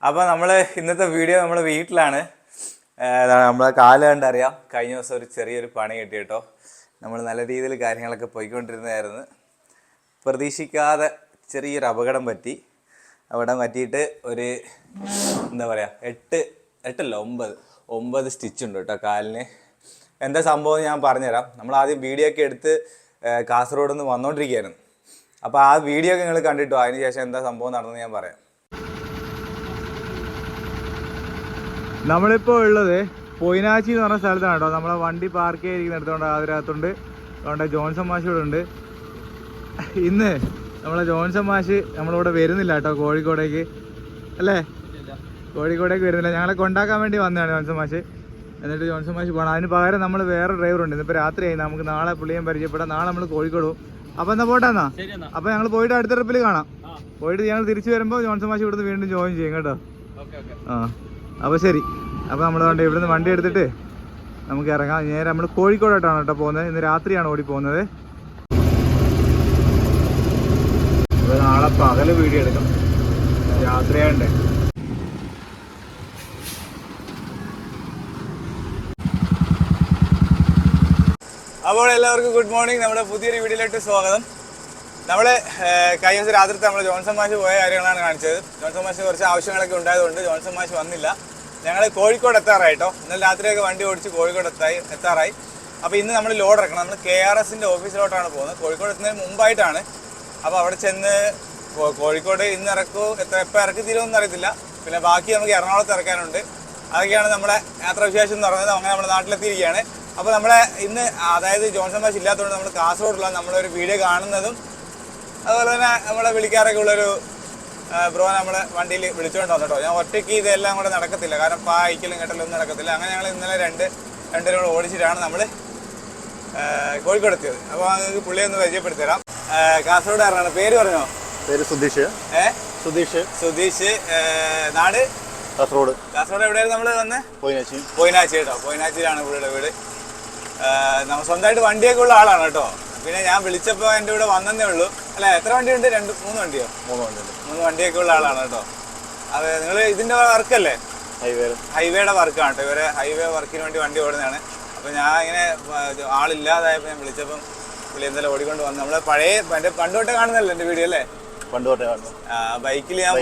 അപ്പോൾ നമ്മൾ ഇന്നത്തെ വീഡിയോ നമ്മൾ വീട്ടിലാണ്. നമ്മളെ കാല് കണ്ടറിയാം. കഴിഞ്ഞ ദിവസം ഒരു ചെറിയൊരു പണി കിട്ടി കേട്ടോ. നമ്മൾ നല്ല രീതിയിൽ കാര്യങ്ങളൊക്കെ പോയിക്കൊണ്ടിരുന്നതായിരുന്നു. പ്രതീക്ഷിക്കാതെ ചെറിയൊരു അപകടം പറ്റി. അപകടം പറ്റിയിട്ട് ഒരു എന്താ പറയുക 9 സ്റ്റിച്ച് ഉണ്ട് കേട്ടോ കാലിന്. എന്താ സംഭവം ഞാൻ പറഞ്ഞുതരാം. നമ്മൾ ആദ്യം വീഡിയോ ഒക്കെ എടുത്ത് കാസർഗോഡ് നിന്ന് വന്നുകൊണ്ടിരിക്കുകയായിരുന്നു. അപ്പോൾ ആ വീഡിയോ ഒക്കെ നിങ്ങൾ കണ്ടിട്ടോ. അതിന് ശേഷം എന്താ സംഭവം നടന്നത് ഞാൻ പറയാം. നമ്മളിപ്പോൾ ഉള്ളത് പൊയിനാച്ചി എന്ന് പറഞ്ഞ സ്ഥലത്താണ് കേട്ടോ. നമ്മളെ വണ്ടി പാർക്ക് ചെയ്തിരിക്കുന്നിടത്തോണ്ട് അതിനകത്തുണ്ട്. അതുകൊണ്ട് ജോൺസൺ മാഷ് ഇവിടെ ഉണ്ട്. ഇന്ന് നമ്മളെ ജോൺസൺ മാഷ് നമ്മളിവിടെ വരുന്നില്ല കേട്ടോ, കോഴിക്കോടേക്ക് അല്ലേ? കോഴിക്കോടേക്ക് വരുന്നില്ല. ഞങ്ങളെ കൊണ്ടാക്കാൻ വേണ്ടി വന്നതാണ് ജോൺസൺ മാഷ്. എന്നിട്ട് ജോൺസൺ മാഷ് പോകണം. അതിന് പകരം നമ്മൾ വേറെ ഡ്രൈവറുണ്ട്. ഇന്നിപ്പോൾ രാത്രിയായി. നമുക്ക് നാളെ പുള്ളിയെ പരിചയപ്പെടാം. നാളെ നമ്മൾ കോഴിക്കോട് പോകും. അപ്പോൾ എന്നാ പോട്ടെന്നാ. അപ്പോൾ ഞങ്ങൾ പോയിട്ട് അടുത്ത ട്രിപ്പിൽ കാണാം. പോയിട്ട് ഞങ്ങൾ തിരിച്ചു വരുമ്പോൾ ജോൺസൺ മാഷ് ഇവിടുന്ന് വീണ്ടും ജോയിൻ ചെയ്യും കേട്ടോ. അപ്പോൾ ശരി. അപ്പോൾ നമ്മൾ ഇവിടുന്ന് വണ്ടി എടുത്തിട്ട് നമുക്ക് ഇറങ്ങാം. നേരെ നമ്മൾ കോഴിക്കോടായിട്ടാണ് കേട്ടോ പോകുന്നത്. ഇന്ന് രാത്രിയാണ് ഓടി പോകുന്നത്. നാളെ പകല് വീഡിയോ എടുക്കാം, രാത്രിയാണ്ടേ. അപ്പോൾ എല്ലാവർക്കും ഗുഡ് മോർണിംഗ്. നമ്മുടെ പുതിയൊരു വീഡിയോയിലോട്ട് സ്വാഗതം. നമ്മൾ കഴിഞ്ഞ ദിവസം രാത്രിത്തെ നമ്മൾ ജോൺസൺ മാഷ് പോയ കാര്യങ്ങളാണ് കാണിച്ചത്. ജോൺസൺ മാഷ് കുറച്ച് ആവശ്യങ്ങളൊക്കെ ഉണ്ടായതുകൊണ്ട് ജോൺസൺ മാഷ് വന്നില്ല. ഞങ്ങൾ കോഴിക്കോട് എത്താറായിട്ടോ. ഇന്നലെ രാത്രിയൊക്കെ വണ്ടി ഓടിച്ച് കോഴിക്കോട് എത്താറായി. അപ്പോൾ ഇന്ന് നമ്മൾ ലോഡ് ഇറക്കണം. നമ്മൾ KRSൻ്റെ ഓഫീസിലോട്ടാണ് പോകുന്നത്. കോഴിക്കോട് എത്തുന്നതിന് മുമ്പായിട്ടാണ്. അപ്പോൾ അവിടെ ചെന്ന് കോഴിക്കോട് ഇന്ന് എപ്പോൾ ഇറക്കി തീരുമെന്ന് അറിയത്തില്ല. പിന്നെ ബാക്കി നമുക്ക് എറണാകുളത്ത് ഇറക്കാനുണ്ട്. അതൊക്കെയാണ് നമ്മുടെ യാത്രാവിശേഷം എന്ന് പറയുന്നത്. അങ്ങനെ നമ്മുടെ നാട്ടിലെത്തിയിരിക്കുകയാണ്. അപ്പോൾ നമ്മളെ ഇന്ന് അതായത് ജോൺസൺ മാഷ് ഇല്ലാത്തതുകൊണ്ട് നമ്മൾ കാസർഗോഡുള്ള നമ്മളൊരു വീഡിയോ കാണുന്നതും അതുപോലെ തന്നെ നമ്മളെ വിളിക്കാറൊക്കെ ഉള്ളൊരു ബ്രോ നമ്മളെ വണ്ടിയിൽ വിളിച്ചുകൊണ്ട് വന്നിട്ടോ. ഞാൻ ഒറ്റയ്ക്ക് ഇതെല്ലാം കൂടെ നടക്കത്തില്ല, കാരണം പായിക്കലും കെട്ടലൊന്നും നടക്കത്തില്ല. അങ്ങനെ ഞങ്ങൾ ഇന്നലെ രണ്ടുപേരും കൂടെ ഓടിച്ചിട്ടാണ് നമ്മൾ കോഴിക്കോട് എത്തിയത്. അപ്പോൾ നിങ്ങൾക്ക് പുള്ളിയെ ഒന്ന് പരിചയപ്പെടുത്തി തരാം. കാസർഗോഡുകാരനാണ്. പേര് പറഞ്ഞോ? പേര് സുധീഷ്. സുധീഷ്. നാട് കാസർഗോഡ്. എവിടെയായിരുന്നു നമ്മൾ വന്ന്? പൊയിനാച്ചി കേട്ടോ. പൊയിനാച്ചിയിലാണ് പുള്ളിയുടെ വീട്. നമ്മൾ സ്വന്തമായിട്ട് വണ്ടിയൊക്കെ ഉള്ള ആളാണ് കേട്ടോ. പിന്നെ ഞാൻ വിളിച്ചപ്പോൾ എൻ്റെ ഇവിടെ വന്നതേ ഉള്ളൂ. അല്ല, എത്ര വണ്ടിയുണ്ട്? 3 വണ്ടിയോ? 3 വണ്ടിയൊക്കെ ഉള്ള ആളാണ് കേട്ടോ. അത് നിങ്ങൾ ഇതിൻ്റെ വർക്കല്ലേ? ഹൈവേയുടെ വർക്കാണ് കേട്ടോ. ഇവരെ ഹൈവേ വർക്കിന് വേണ്ടി വണ്ടി ഓടുന്നതാണ്. അപ്പോൾ ഞാൻ ഇങ്ങനെ ആളില്ലാതായപ്പോൾ ഞാൻ വിളിച്ചപ്പം പുള്ളി എന്തായാലും ഓടിക്കൊണ്ട് വന്നു. നമ്മളെ പഴയ പണ്ട് തൊട്ടേ കാണുന്നല്ലോ എൻ്റെ വീഡിയോ അല്ലേ? പണ്ട് തൊട്ടേ കാണുന്നു. ബൈക്കിൽ ഞാൻ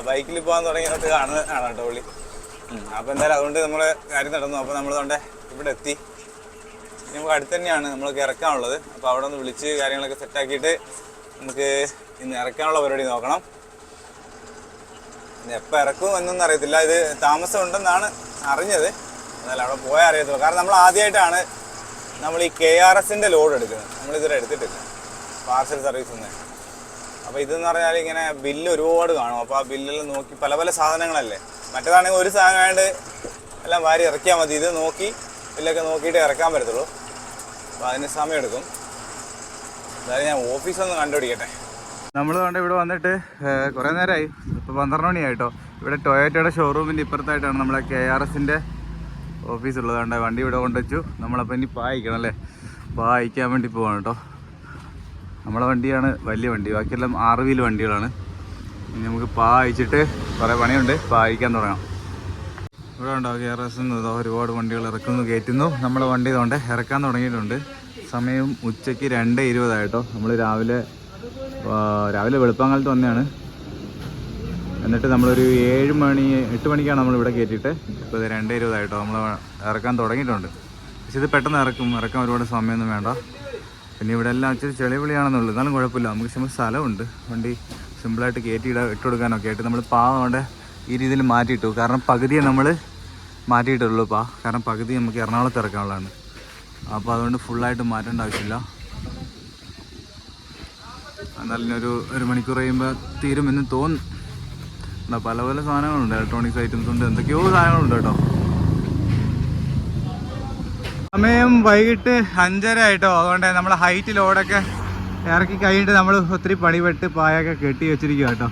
ബൈക്കിൽ പോകാൻ തുടങ്ങിയിട്ട് കാണുന്നതാണ് കേട്ടോ പുള്ളി. അപ്പോൾ എന്തായാലും അതുകൊണ്ട് നമ്മൾ കാര്യം നടന്നു. അപ്പോൾ നമ്മളുകൊണ്ട് ഇവിടെ എത്തി. നമുക്ക് അടുത്ത് തന്നെയാണ് നമ്മൾക്ക് ഇറക്കാനുള്ളത്. അപ്പോൾ അവിടെ ഒന്ന് വിളിച്ച് കാര്യങ്ങളൊക്കെ സെറ്റാക്കിയിട്ട് നമുക്ക് ഇന്ന് ഇറക്കാനുള്ള പരിപാടി നോക്കണം. എപ്പോൾ ഇറക്കും എന്നൊന്നും അറിയത്തില്ല. ഇത് താമസം ഉണ്ടെന്നാണ് അറിഞ്ഞത്. എന്നാലും അവിടെ പോയാൽ അറിയത്തുള്ളൂ. കാരണം നമ്മൾ ആദ്യമായിട്ടാണ് നമ്മൾ ഈ KRSൻ്റെ ലോഡ് എടുക്കുന്നത്. നമ്മളിതുവരെ എടുത്തിട്ടില്ല പാർസൽ സർവീസിൽ നിന്ന്. അപ്പോൾ ഇതെന്ന് പറഞ്ഞാൽ ഇങ്ങനെ ബില്ല് ഒരുപാട് കാണും. അപ്പോൾ ആ ബില്ലെല്ലാം നോക്കി പല പല സാധനങ്ങളല്ലേ. മറ്റേതാണെങ്കിൽ ഒരു സാധനമായിട്ട് എല്ലാം വാരി ഇറക്കിയാൽ മതി. ഇത് നോക്കി ബില്ലൊക്കെ നോക്കിയിട്ട് ഇറക്കാൻ പറ്റത്തുള്ളൂ. അപ്പോൾ അതിന് സമയമെടുക്കും. അതായത് ഞാൻ ഓഫീസൊന്ന് കണ്ടുപിടിക്കട്ടെ. നമ്മൾ കൊണ്ട് ഇവിടെ വന്നിട്ട് കുറേ നേരമായി. ഇപ്പോൾ 12 മണിയായിട്ടോ. ഇവിടെ ടൊയോറ്റയുടെ ഷോറൂമിൻ്റെ ഇപ്പുറത്തായിട്ടാണ് നമ്മളെ KRSൻ്റെ ഓഫീസ് ഉള്ളത്. കൊണ്ട് വണ്ടി ഇവിടെ കൊണ്ടുവച്ചു. നമ്മളപ്പോൾ ഇനി പായിക്കണം അല്ലേ? പായിക്കാൻ വേണ്ടി പോവാണ് കേട്ടോ. നമ്മളെ വണ്ടിയാണ് വലിയ വണ്ടി, ബാക്കിയെല്ലാം 6 വീൽ വണ്ടികളാണ്. ഇനി നമുക്ക് പായിച്ചിട്ട് കുറേ പണിയുണ്ട്. പായിക്കാൻ തുടങ്ങാം. ഇവിടെ ഉണ്ടോ KRS ഒരുപാട് വണ്ടികൾ ഇറക്കുന്നു കയറ്റുന്നു. നമ്മളെ വണ്ടി ഇതുകൊണ്ട് ഇറക്കാൻ തുടങ്ങിയിട്ടുണ്ട്. സമയം ഉച്ചയ്ക്ക് 2:20 ആയിട്ടോ. നമ്മൾ രാവിലെ വെളുപ്പാങ്കാലത്ത് വന്നതാണ്. എന്നിട്ട് നമ്മളൊരു 8 മണിക്കാണ് നമ്മളിവിടെ കയറ്റിയിട്ട്. ഇപ്പോൾ 2:20 ആയിട്ടോ. നമ്മൾ ഇറക്കാൻ തുടങ്ങിയിട്ടുണ്ട്. പക്ഷെ ഇത് പെട്ടെന്ന് ഇറക്കാൻ ഒരുപാട് സമയമൊന്നും വേണ്ട. പിന്നെ ഇവിടെ എല്ലാം ഇച്ചിരി ചെളിവിളിയാണെന്നുള്ളൂ. എന്നാലും കുഴപ്പമില്ല. നമുക്ക് സ്ഥലമുണ്ട്. വണ്ടി സിമ്പിളായിട്ട് കയറ്റി ഇട്ട് കൊടുക്കാനൊക്കെ ആയിട്ട് നമ്മൾ കൊണ്ട് ഈ രീതിയിൽ മാറ്റിയിട്ടു. കാരണം പകുതിയെ നമ്മൾ മാറ്റിയിട്ടുള്ളൂ കാരണം പകുതി നമുക്ക് എറണാകുളത്ത് ഇറക്കാനുള്ളതാണ്. അപ്പോൾ അതുകൊണ്ട് ഫുള്ളായിട്ട് മാറ്റേണ്ട ആവശ്യമില്ല. എന്നാലും ഒരു മണിക്കൂർ കഴിയുമ്പോൾ തീരുമെന്ന് തോന്നുന്നു. പല പല സാധനങ്ങളുണ്ട്. ഇലക്ട്രോണിക്സ് ഐറ്റംസ് ഉണ്ട്, എന്തൊക്കെയോ സാധനങ്ങളുണ്ട് കേട്ടോ. സമയം വൈകിട്ട് 5:30 ആയിട്ടോ. അതുകൊണ്ട് നമ്മൾ ഹൈറ്റ് ലോഡൊക്കെ ഇറക്കി കഴിഞ്ഞിട്ട് നമ്മൾ ഒത്തിരി പണിപ്പെട്ട് പായൊക്കെ കെട്ടി വെച്ചിരിക്കുക കേട്ടോ.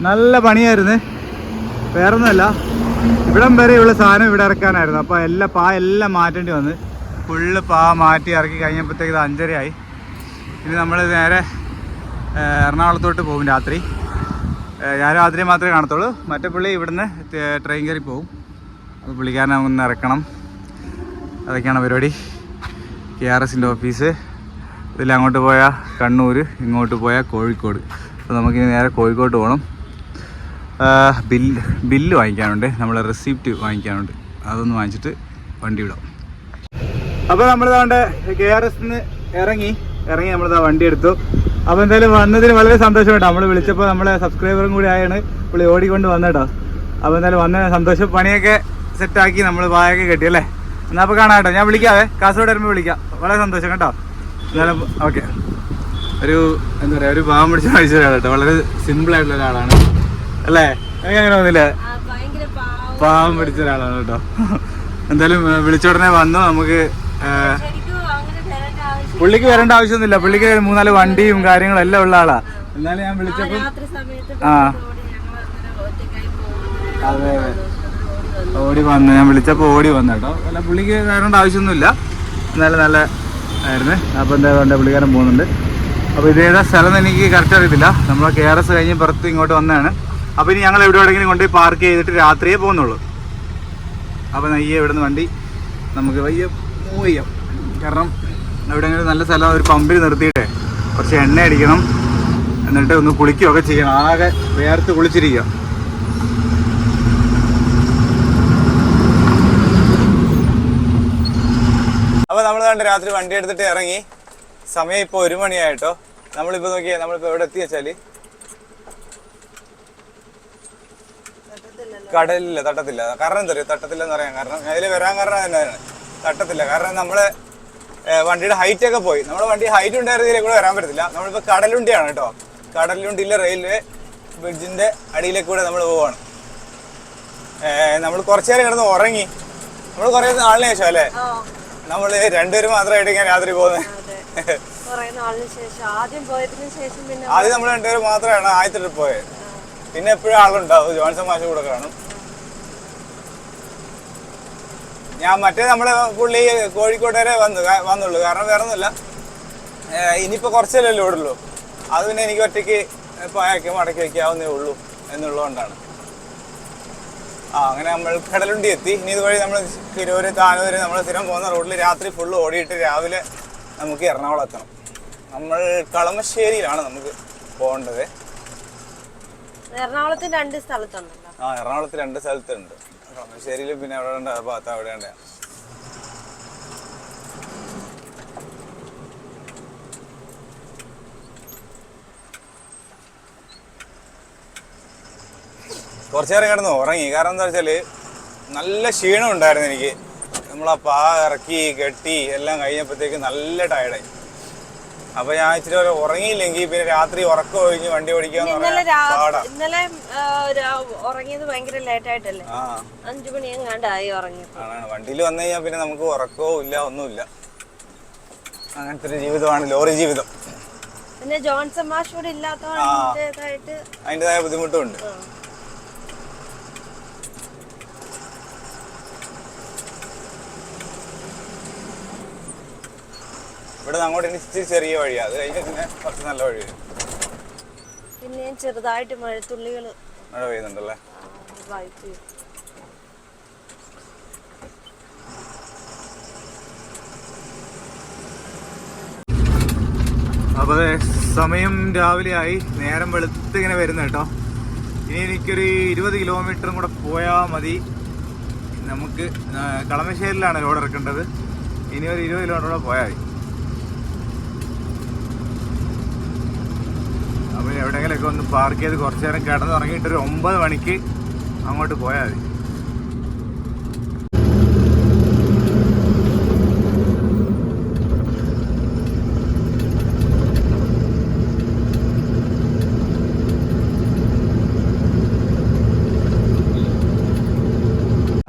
നല്ല പണിയായിരുന്നു. വേറൊന്നുമല്ല, ഇവിടം വരെയുള്ള സാധനം ഇവിടെ ഇറക്കാനായിരുന്നു. അപ്പോൾ എല്ലാം മാറ്റേണ്ടി വന്ന് ഫുള്ള് മാറ്റി ഇറക്കി കഴിഞ്ഞപ്പോഴത്തേക്ക് 5:30 ആയി. ഇനി നമ്മൾ നേരെ എറണാകുളത്തോട്ട് പോകും രാത്രി. ഞാനും അതിനെ മാത്രമേ കാണത്തുള്ളൂ. മറ്റേ പുള്ളി ഇവിടുന്ന് ട്രെയിൻ കയറി പോകും. അത് പുള്ളിക്കാരനെ ഒന്ന് ഇറക്കണം. അതൊക്കെയാണ് പരിപാടി. KRSൻ്റെ ഓഫീസ്. ഇതിൽ അങ്ങോട്ട് പോയാൽ കണ്ണൂർ, ഇങ്ങോട്ട് പോയാൽ കോഴിക്കോട്. അപ്പോൾ നമുക്കിനി നേരെ കോഴിക്കോട്ട് പോകണം. ബില്ല് വാങ്ങിക്കാനുണ്ട്, നമ്മളെ റെസിപ്റ്റ് വാങ്ങിക്കാനുണ്ട്. അതൊന്ന് വാങ്ങിച്ചിട്ട് വണ്ടി വിടാം. അപ്പോൾ നമ്മളിതാണ്ട് KRSന്ന് ഇറങ്ങി നമ്മളിതാ വണ്ടി എടുത്തു. അപ്പോൾ എന്തായാലും വന്നതിന് വളരെ സന്തോഷമുണ്ട്. നമ്മൾ വിളിച്ചപ്പോൾ നമ്മളെ സബ്സ്ക്രൈബറും കൂടി ആയാണ് പുള്ളി ഓടിക്കൊണ്ട് വന്നേട്ടോ. അപ്പോൾ എന്തായാലും വന്ന സന്തോഷം. പണിയൊക്കെ സെറ്റാക്കി നമ്മൾ വായൊക്കെ കെട്ടി അല്ലേ. എന്നാൽ അപ്പോൾ കാണാം കേട്ടോ. ഞാൻ വിളിക്കാവേ, കാസർഗോഡ് വരുമ്പോൾ വിളിക്കാം. വളരെ സന്തോഷം കേട്ടോ. എന്നാലും ഓക്കെ. എന്താ പറയുക, ഒരു പാവം പിടിച്ച മനുഷ്യരാണ് കേട്ടോ. വളരെ സിമ്പിളായിട്ടുള്ള ഒരാളാണ് അല്ലേ? അങ്ങനെ തോന്നില്ലേ? പാവം പിടിച്ച ഒരാളാണ് കേട്ടോ. എന്തായാലും വിളിച്ച ഉടനെ വന്നു. നമുക്ക് പുള്ളിക്ക് വരേണ്ട ആവശ്യമൊന്നുമില്ല. പുള്ളിക്ക് 3-4 വണ്ടിയും കാര്യങ്ങളും എല്ലാം ഉള്ള ആളാ. എന്നാലും ഞാൻ വിളിച്ചപ്പോൾ അതെ ഓടി വന്നു. ഞാൻ വിളിച്ചപ്പോൾ ഓടി വന്നു കേട്ടോ. അല്ല, പുള്ളിക്ക് വരേണ്ട ആവശ്യമൊന്നുമില്ല. എന്നാലും നല്ല ആയിരുന്നു. അപ്പോൾ എന്താ വേണ്ട, പുള്ളിക്കാരൻ പോകുന്നുണ്ട്. അപ്പോൾ ഇതേതാ സ്ഥലം എനിക്ക് കറക്റ്റ് അറിയത്തില്ല. നമ്മൾ KRS കഴിഞ്ഞ് പുറത്ത് ഇങ്ങോട്ട് വന്നതാണ്. അപ്പോൾ ഇനി ഞങ്ങൾ എവിടെയെങ്കിലും കൊണ്ടുപോയി പാർക്ക് ചെയ്തിട്ട് രാത്രിയേ പോകുന്നുള്ളൂ. അപ്പോൾ നെയ്യേ ഇവിടുന്ന് വണ്ടി നമുക്ക് വയ്യ മൂവ് ചെയ്യാം. കാരണം എവിടെയെങ്കിലും നല്ല സ്ഥലം ഒരു പമ്പിൽ നിർത്തിയിട്ടേ കുറച്ച് എണ്ണ അടിക്കണം. എന്നിട്ട് ഒന്ന് കുളിക്കുകയൊക്കെ ചെയ്യണം. ആകെ വേർത്ത് കുളിച്ചിരിക്കുക. അപ്പോൾ നമ്മൾ കണ്ട് രാത്രി വണ്ടി എടുത്തിട്ട് ഇറങ്ങി. സമയം ഇപ്പോൾ 1 മണിയായിട്ടോ. നമ്മളിപ്പോൾ നോക്കിയാൽ നമ്മളിപ്പോൾ എവിടെ എത്തി വെച്ചാൽ കടലില്ല, തട്ടത്തില്ല. കാരണം എന്താ പറയുക തട്ടത്തില്ല എന്ന് പറയാൻ കാരണം അതിൽ വരാൻ കാരണം തന്നെയാണ് തട്ടത്തില്ല. കാരണം നമ്മൾ വണ്ടിയുടെ ഹൈറ്റ് ഒക്കെ പോയി. നമ്മുടെ വണ്ടി ഹൈറ്റ് ഉണ്ടായിരുന്നതിൽ കൂടെ വരാൻ പറ്റത്തില്ല. നമ്മളിപ്പോൾ കടലുണ്ടിയാണ് കേട്ടോ. കടലുണ്ടിയിലെ റെയിൽവേ ബ്രിഡ്ജിൻ്റെ അടിയിലേക്ക് കൂടെ നമ്മൾ പോവാണ്. നമ്മൾ കുറച്ചു നേരം കിടന്ന് ഉറങ്ങി. നമ്മൾ കുറേ നാളിന് ശേഷം അല്ലേ നമ്മൾ രണ്ടുപേരും മാത്രമായിട്ട് ഇങ്ങനെ രാത്രി പോകുന്നത്. ആദ്യം നമ്മൾ രണ്ടുപേരും മാത്രമാണ് ആദ്യത്തെ ട്രിപ്പ് പോയത്. പിന്നെ എപ്പോഴും ആളുണ്ടാവും. ജോൺസൺ മാഷ് കൂടെ കാണും. ഞാൻ നമ്മളെ പുള്ളി കോഴിക്കോട് വരെ വന്നുള്ളൂ. കാരണം വേറെ ഒന്നുമില്ല, ഇനിയിപ്പോൾ കുറച്ചല്ലേ ഓടുള്ളൂ. അത് പിന്നെ എനിക്ക് ഒറ്റയ്ക്ക് പോയാക്കി മടക്കി വയ്ക്കാവുന്നേ ഉള്ളൂ എന്നുള്ളതുകൊണ്ടാണ്. അങ്ങനെ നമ്മൾ കടലുണ്ടി എത്തി. ഇനി ഇതുവഴി നമ്മൾ തിരൂര്, താനൂര് നമ്മൾ സ്ഥിരം പോകുന്ന റോഡിൽ രാത്രി ഫുള്ള് ഓടിയിട്ട് രാവിലെ നമുക്ക് എറണാകുളം എത്തണം. നമ്മൾ കളമശ്ശേരിയിലാണ് നമുക്ക് പോകേണ്ടത്. എറണാകുളത്ത് 2 സ്ഥലത്തുണ്ടല്ലോ. എറണാകുളത്ത് 2 സ്ഥലത്തുണ്ട്. കളമശ്ശേരിയിൽ പിന്നെ എവിടെ ഉണ്ട്, ഭാഗത്ത് അവിടെയുണ്ട്. കുറച്ചു നേരം കിടന്ന് ഉറങ്ങി. കാരണം എന്താ വെച്ചാൽ നല്ല ക്ഷീണം ഉണ്ടായിരുന്നു എനിക്ക്. നമ്മളാ ഇറക്കി കെട്ടി എല്ലാം കഴിഞ്ഞപ്പോഴത്തേക്ക് നല്ല ടയർഡായി. അപ്പൊ ഞാൻ ഇച്ചിരി ഉറങ്ങിയില്ലെങ്കിൽ പിന്നെ രാത്രി ഉറക്കം ഒഴിഞ്ഞ് വണ്ടി ഓടിക്കാന്ന് പറഞ്ഞാൽ ഇന്നലെ ഉറങ്ങിയത് ഭയങ്കര ലേറ്റ് ആയിട്ടല്ലേ? 5 മണി എങ്ങാണ്ടായി ഉറങ്ങി. വണ്ടിയിൽ വന്നു കഴിഞ്ഞാൽ പിന്നെ നമുക്ക് ഉറക്കവും ഇല്ല, ഒന്നുമില്ല. അങ്ങനത്തെ ഒരു ജീവിതമാണ് ലോറി ജീവിതം. പിന്നെ ജോൺസൺ മാഷ് കൂടെ ഇല്ലാത്തതായിട്ട് അതിൻ്റെതായ ബുദ്ധിമുട്ടുണ്ട്. ഇവിടെ അങ്ങോട്ട് ഇച്ചിരി ചെറിയ വഴിയാണ്. അത് കഴിഞ്ഞാൽ പിന്നെ കുറച്ച് നല്ല വഴി. പിന്നെ ചെറുതായിട്ട് മഴ പെയ്യുന്നുണ്ടല്ലേ? അപ്പോൾ സമയം രാവിലെ ആയി. നേരം വെളുത്ത് ഇങ്ങനെ വരുന്ന കേട്ടോ. ഇനി എനിക്കൊരു 20 കിലോമീറ്ററും കൂടെ പോയാൽ മതി. നമുക്ക് കളമശ്ശേരിയിലാണ് ലോഡ് ഇറക്കേണ്ടത്. ഇനി ഒരു 20 കിലോമീറ്റർ കൂടെ പോയാൽ മതി. അപ്പോൾ എവിടെയെങ്കിലുമൊക്കെ ഒന്ന് പാർക്ക് ചെയ്ത് കുറച്ച് നേരം കിടന്നുറങ്ങിയിട്ടൊരു 9 മണിക്ക് അങ്ങോട്ട് പോയാൽ മതി.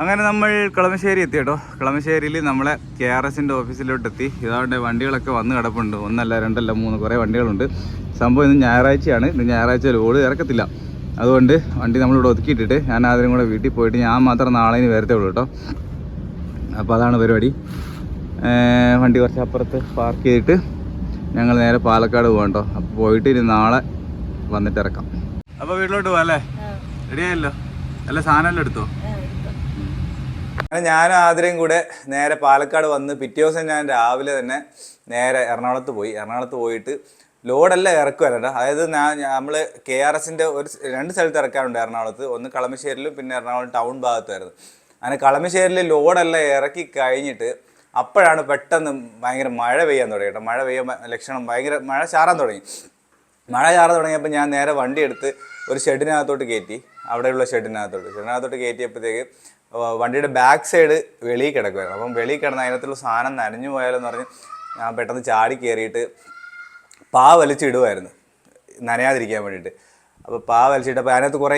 അങ്ങനെ നമ്മൾ കളമശ്ശേരി എത്തി കേട്ടോ. കളമശ്ശേരിയിൽ നമ്മളെ KRSൻ്റെ ഓഫീസിലോട്ട് എത്തി. ഇതാവട്ടെ വണ്ടികളൊക്കെ വന്ന് കിടപ്പുണ്ട്. 1 അല്ല 2 അല്ല 3 കുറേ വണ്ടികളുണ്ട്. സംഭവം ഇന്ന് ഞായറാഴ്ചയാണ്. ഇന്ന് ഞായറാഴ്ച ലോഡ് ഇറക്കത്തില്ല. അതുകൊണ്ട് വണ്ടി നമ്മളിവിടെ ഒതുക്കിയിട്ടിട്ട് ഞാൻ അതിനും കൂടെ വീട്ടിൽ പോയിട്ട് ഞാൻ മാത്രം നാളെ ഇനി വരത്തേ ഉള്ളൂ കേട്ടോ. അപ്പോൾ അതാണ് പരിപാടി. വണ്ടി കുറച്ച് അപ്പുറത്ത് പാർക്ക് ചെയ്തിട്ട് ഞങ്ങൾ നേരെ പാലക്കാട് പോകണ്ടോ. അപ്പോൾ പോയിട്ട് ഇനി നാളെ വന്നിട്ട് ഇറക്കാം. അപ്പൊ വീട്ടിലോട്ട് പോവാ അല്ലേ? റെഡി ആയല്ലോ? എല്ലാ സാധനം എടുത്തോ? ഞാനും ആതിരയും കൂടെ നേരെ പാലക്കാട് വന്ന് പിറ്റേ ദിവസം ഞാൻ രാവിലെ തന്നെ നേരെ എറണാകുളത്ത് പോയിട്ട് ലോഡെല്ലാം ഇറക്കുമായിരുന്നു. അതായത് നമ്മൾ KRSന്റെ ഒരു 2 സ്ഥലത്ത് ഇറക്കാറുണ്ട് എറണാകുളത്ത്. ഒന്ന് കളമശ്ശേരിയിലും പിന്നെ എറണാകുളം ടൗൺ ഭാഗത്തായിരുന്നു. അങ്ങനെ കളമശ്ശേരിയിൽ ലോഡെല്ലാം ഇറക്കി കഴിഞ്ഞിട്ട് അപ്പോഴാണ് പെട്ടെന്ന് ഭയങ്കര മഴ പെയ്യാൻ തുടങ്ങി കേട്ടോ. മഴ പെയ്യാൻ ലക്ഷണം ഭയങ്കര മഴ ചാറാൻ തുടങ്ങിയപ്പോൾ ഞാൻ നേരെ വണ്ടി എടുത്ത് ഒരു ഷെഡിനകത്തോട്ട് കയറ്റി. അവിടെയുള്ള ഷെഡിനകത്തോട്ട് കയറ്റിയപ്പോഴത്തേക്ക് വണ്ടിയുടെ ബാക്ക് സൈഡ് വെളിയിൽ കിടക്കുമായിരുന്നു. അപ്പം വെളിയിൽ കിടന്ന് അതിനകത്തുള്ള സാധനം നനഞ്ഞു പോയാലെന്ന് പറഞ്ഞ് ഞാൻ പെട്ടെന്ന് ചാടി കയറിയിട്ട് വലിച്ചിടുമായിരുന്നു നനയാതിരിക്കാൻ വേണ്ടിയിട്ട്. അപ്പോൾ വലിച്ചിട്ടപ്പോൾ അതിനകത്ത് കുറേ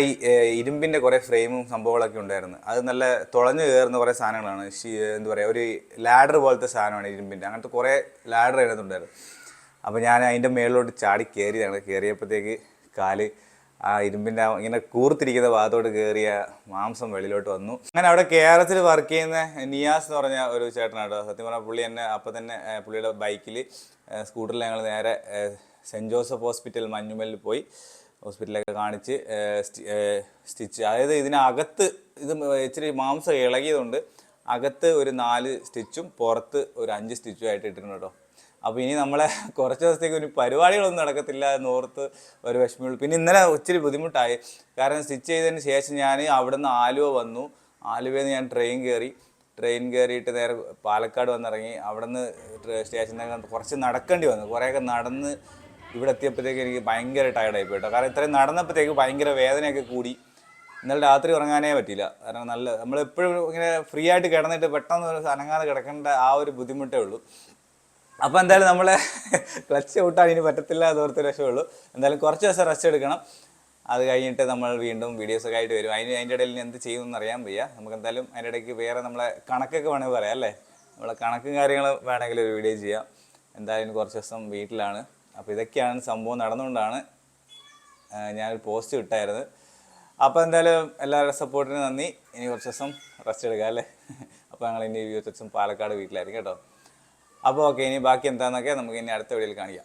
ഇരുമ്പിൻ്റെ കുറേ ഫ്രെയിമും സംഭവങ്ങളൊക്കെ ഉണ്ടായിരുന്നു. അത് നല്ല തുളഞ്ഞു കയറുന്ന കുറേ സാധനങ്ങളാണ്. എന്താ പറയുക, ഒരു ലാഡർ പോലത്തെ സാധനമാണ് ഇരുമ്പിൻ്റെ. അങ്ങനത്തെ കുറേ ലാഡർ അതിനകത്തുണ്ടായിരുന്നു. അപ്പോൾ ഞാൻ അതിൻ്റെ മേളിലോട്ട് ചാടി കയറിയപ്പോഴത്തേക്ക് കാല് ആ ഇരുമ്പിൻ്റെ ഇങ്ങനെ കൂർത്തിരിക്കുന്ന ഭാഗത്തോട്ട് കയറിയ മാംസം വെളിയിലോട്ട് വന്നു. അങ്ങനെ അവിടെ KRSൽ വർക്ക് ചെയ്യുന്ന നിയാസ് എന്ന് പറഞ്ഞ ഒരു ചേട്ടനാട്ടോ. സത്യം പറഞ്ഞാൽ പുള്ളി എന്നെ അപ്പം തന്നെ പുള്ളിയുടെ ബൈക്കിൽ സ്കൂട്ടറിൽ ഞങ്ങൾ നേരെ സെൻറ്റ് ജോസഫ് ഹോസ്പിറ്റൽ മഞ്ഞുമലിൽ പോയി ഹോസ്പിറ്റലൊക്കെ കാണിച്ച് സ്റ്റിച്ച്, അതായത് ഇതിനകത്ത് ഇത് ഇച്ചിരി മാംസം ഇളകിയതുകൊണ്ട് അകത്ത് ഒരു 4 സ്റ്റിച്ചും പുറത്ത് ഒരു 5 സ്റ്റിച്ചും ആയിട്ട് ഇട്ടിട്ടുണ്ട് കേട്ടോ. അപ്പോൾ ഇനി നമ്മളെ കുറച്ച് ദിവസത്തേക്ക് ഒരു പരിപാടികളൊന്നും നടക്കത്തില്ല എന്നോർത്ത് ഒരു വിഷമമുള്ളൂ. പിന്നെ ഇന്നലെ ഒത്തിരി ബുദ്ധിമുട്ടായി. കാരണം സ്റ്റിച്ച് ചെയ്തതിന് ശേഷം ഞാൻ അവിടെ നിന്ന് ആലുവ വന്നു. ആലുവയിൽ നിന്ന് ഞാൻ ട്രെയിൻ കയറിയിട്ട് നേരെ പാലക്കാട് വന്നിറങ്ങി. അവിടെ നിന്ന് സ്റ്റേഷനിൽ കുറച്ച് നടക്കേണ്ടി വന്നു. കുറേയൊക്കെ നടന്ന് ഇവിടെ എത്തിയപ്പോഴത്തേക്ക് എനിക്ക് ഭയങ്കര ടയർഡായി പോയിട്ടോ. കാരണം ഇത്രയും നടന്നപ്പോഴത്തേക്ക് ഭയങ്കര വേദനയൊക്കെ കൂടി. ഇന്നലെ രാത്രി ഉറങ്ങാനേ പറ്റിയില്ല. കാരണം നമ്മളെപ്പോഴും ഇങ്ങനെ ഫ്രീ ആയിട്ട് കിടന്നിട്ട് പെട്ടെന്ന് അനങ്ങാതെ കിടക്കേണ്ട ആ ഒരു ബുദ്ധിമുട്ടേ ഉള്ളൂ. അപ്പോൾ എന്തായാലും നമ്മളെ ക്ലച്ച് ഔട്ടാൻ ഇനി പറ്റത്തില്ല അതോർത്ത് രക്ഷയുള്ളൂ. എന്തായാലും കുറച്ച് ദിവസം റെസ്റ്റ് എടുക്കണം. അത് കഴിഞ്ഞിട്ട് നമ്മൾ വീണ്ടും വീഡിയോസൊക്കെ ആയിട്ട് വരും. അതിൻ്റെ ഇടയിൽ എന്ത് ചെയ്യുമെന്ന് അറിയാൻ വയ്യ. നമുക്ക് എന്തായാലും അതിൻ്റെ ഇടയ്ക്ക് വേറെ നമ്മളെ കണക്കൊക്കെ വേണമെങ്കിൽ പറയാം അല്ലേ? നമ്മളെ കണക്കും കാര്യങ്ങളും വേണമെങ്കിൽ ഒരു വീഡിയോ ചെയ്യാം. എന്തായാലും കുറച്ച് ദിവസം വീട്ടിലാണ്. അപ്പോൾ ഇതൊക്കെയാണ് സംഭവം നടന്നുകൊണ്ടാണ് ഞാനൊരു പോസ്റ്റ് ഇട്ടായിരുന്നു. അപ്പോൾ എന്തായാലും എല്ലാവരുടെ സപ്പോർട്ടിന് നന്ദി. ഇനി കുറച്ച് ദിവസം റെസ്റ്റ് എടുക്കാം അല്ലേ? അപ്പോൾ ഞങ്ങൾ ഇനി കുറച്ച് ദിവസം പാലക്കാട് വീട്ടിലായിരിക്കും കേട്ടോ. അപ്പോൾ ഓക്കെ, ഇനി ബാക്കി എന്താണെന്നൊക്കെ നമുക്ക് ഇനി അടുത്ത വീഡിയോയിൽ കാണിക്കാം.